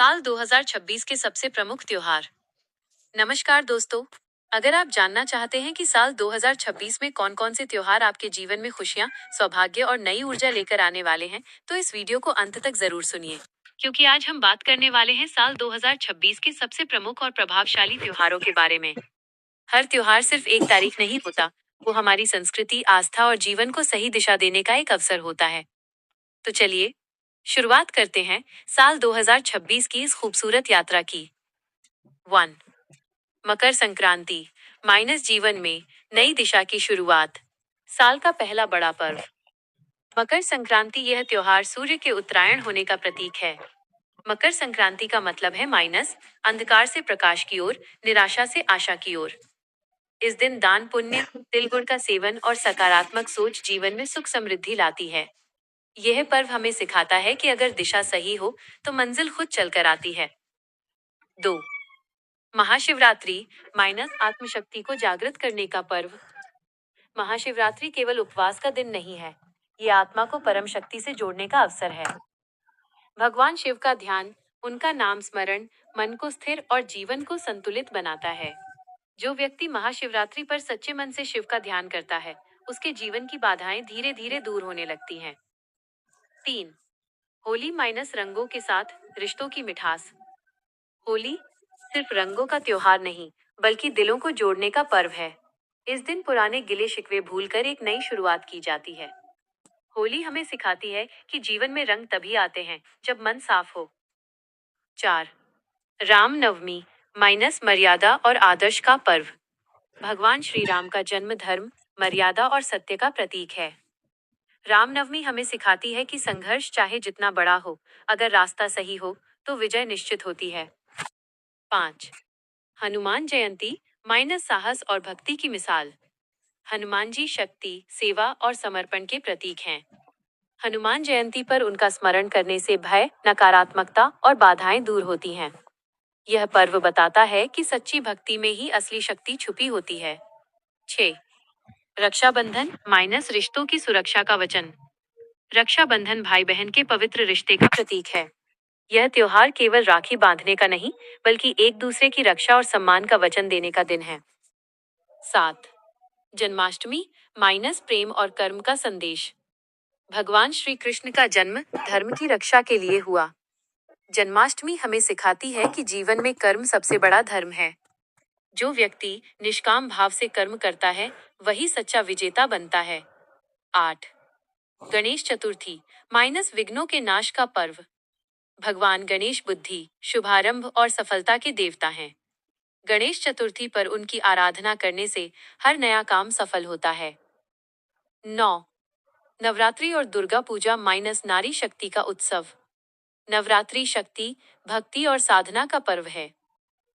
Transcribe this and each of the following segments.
साल 2026 के सबसे प्रमुख त्योहार। नमस्कार दोस्तों, अगर आप जानना चाहते हैं कि साल 2026 में कौन कौन से त्योहार आपके जीवन में खुशियां, सौभाग्य और नई ऊर्जा लेकर आने वाले हैं, तो इस वीडियो को अंत तक जरूर सुनिए, क्योंकि आज हम बात करने वाले हैं साल 2026 के सबसे प्रमुख और प्रभावशाली त्योहारों के बारे में। हर त्योहार सिर्फ एक तारीख नहीं होता, वो हमारी संस्कृति, आस्था और जीवन को सही दिशा देने का एक अवसर होता है। तो चलिए शुरुआत करते हैं साल 2026 की इस खूबसूरत यात्रा की। 1. मकर संक्रांति माइनस जीवन में नई दिशा की शुरुआत। साल का पहला बड़ा पर्व मकर संक्रांति। यह त्योहार सूर्य के उत्तरायण होने का प्रतीक है। मकर संक्रांति का मतलब है माइनस, अंधकार से प्रकाश की ओर, निराशा से आशा की ओर। इस दिन दान पुण्य, तिल गुड़ का सेवन और सकारात्मक सोच जीवन में सुख समृद्धि लाती है। यह पर्व हमें सिखाता है कि अगर दिशा सही हो तो मंजिल खुद चलकर आती है। 2. महाशिवरात्रि माइनस आत्मशक्ति को जागृत करने का पर्व। महाशिवरात्रि केवल उपवास का दिन नहीं है, ये आत्मा को परम शक्ति से जोड़ने का अवसर है। भगवान शिव का ध्यान, उनका नाम स्मरण मन को स्थिर और जीवन को संतुलित बनाता है। जो व्यक्ति महाशिवरात्रि पर सच्चे मन से शिव का ध्यान करता है, उसके जीवन की बाधाएं धीरे धीरे दूर होने लगती हैं। 3. होली माइनस रंगों के साथ रिश्तों की मिठास। होली सिर्फ रंगों का त्योहार नहीं, बल्कि दिलों को जोड़ने का पर्व है। इस दिन पुराने गिले शिकवे भूलकर एक नई शुरुआत की जाती है। होली हमें सिखाती है कि जीवन में रंग तभी आते हैं जब मन साफ हो। 4. राम नवमी माइनस मर्यादा और आदर्श का पर्व। भगवान श्री राम का जन्म धर्म, मर्यादा और सत्य का प्रतीक है। रामनवमी हमें सिखाती है कि संघर्ष चाहे जितना बड़ा हो, अगर रास्ता सही हो तो विजय निश्चित होती है। 5. हनुमान जयंती माइनस साहस और भक्ति की मिसाल। हनुमान जी शक्ति, सेवा और समर्पण के प्रतीक हैं। हनुमान जयंती पर उनका स्मरण करने से भय, नकारात्मकता और बाधाएं दूर होती हैं। यह पर्व बताता है कि सच्ची भक्ति में ही असली शक्ति छुपी होती है। 6. रक्षाबंधन माइनस रिश्तों की सुरक्षा का वचन। रक्षाबंधन भाई बहन के पवित्र रिश्ते का प्रतीक है। यह त्योहार केवल राखी बांधने का नहीं, बल्कि एक दूसरे की रक्षा और सम्मान का वचन देने का दिन है। 7. जन्माष्टमी माइनस प्रेम और कर्म का संदेश। भगवान श्री कृष्ण का जन्म धर्म की रक्षा के लिए हुआ। जन्माष्टमी हमें सिखाती है कि जीवन में कर्म सबसे बड़ा धर्म है। जो व्यक्ति निष्काम भाव से कर्म करता है, वही सच्चा विजेता बनता है। 8. गणेश चतुर्थी माइनस विघ्नों के नाश का पर्व। भगवान गणेश बुद्धि, शुभारंभ और सफलता के देवता हैं। गणेश चतुर्थी पर उनकी आराधना करने से हर नया काम सफल होता है। 9. नवरात्रि और दुर्गा पूजा माइनस नारी शक्ति का उत्सव। नवरात्रि शक्ति, भक्ति और साधना का पर्व है।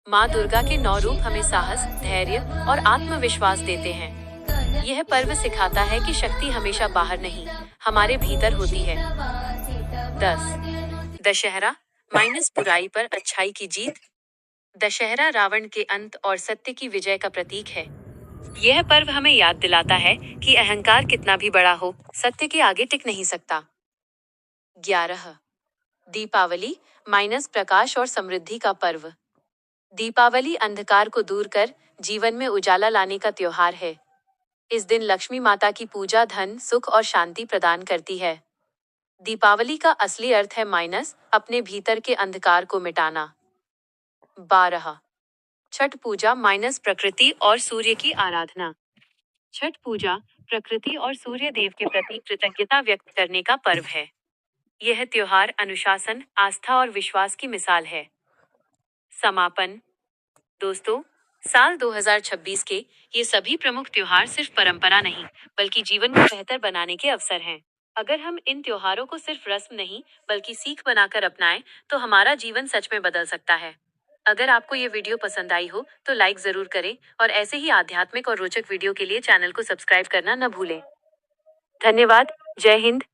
माँ दुर्गा के 9 रूप हमें साहस, धैर्य और आत्मविश्वास देते हैं। यह पर्व सिखाता है कि शक्ति हमेशा बाहर नहीं, हमारे भीतर होती है। 10. दशहरा माइनस बुराई पर अच्छाई की जीत। दशहरा रावण के अंत और सत्य की विजय का प्रतीक है। यह पर्व हमें याद दिलाता है कि अहंकार कितना भी बड़ा हो, सत्य के आगे टिक नहीं सकता। 11. दीपावली माइनस प्रकाश और समृद्धि का पर्व। दीपावली अंधकार को दूर कर जीवन में उजाला लाने का त्योहार है। इस दिन लक्ष्मी माता की पूजा धन, सुख और शांति प्रदान करती है। दीपावली का असली अर्थ है माइनस अपने भीतर के अंधकार को मिटाना। 12. छठ पूजा माइनस प्रकृति और सूर्य की आराधना। छठ पूजा प्रकृति और सूर्य देव के प्रति कृतज्ञता व्यक्त करने का पर्व है। यह त्योहार अनुशासन, आस्था और विश्वास की मिसाल है। समापन। दोस्तों, साल 2026 के ये सभी प्रमुख त्योहार सिर्फ परंपरा नहीं, बल्कि जीवन को बेहतर बनाने के अवसर हैं। अगर हम इन त्योहारों को सिर्फ रस्म नहीं, बल्कि सीख बनाकर अपनाएं, तो हमारा जीवन सच में बदल सकता है। अगर आपको ये वीडियो पसंद आई हो, तो लाइक जरूर करें और ऐसे ही आध्यात्मिक और रोचक वीडियो के लिए चैनल को सब्सक्राइब करना न भूलें। धन्यवाद। जय हिंद।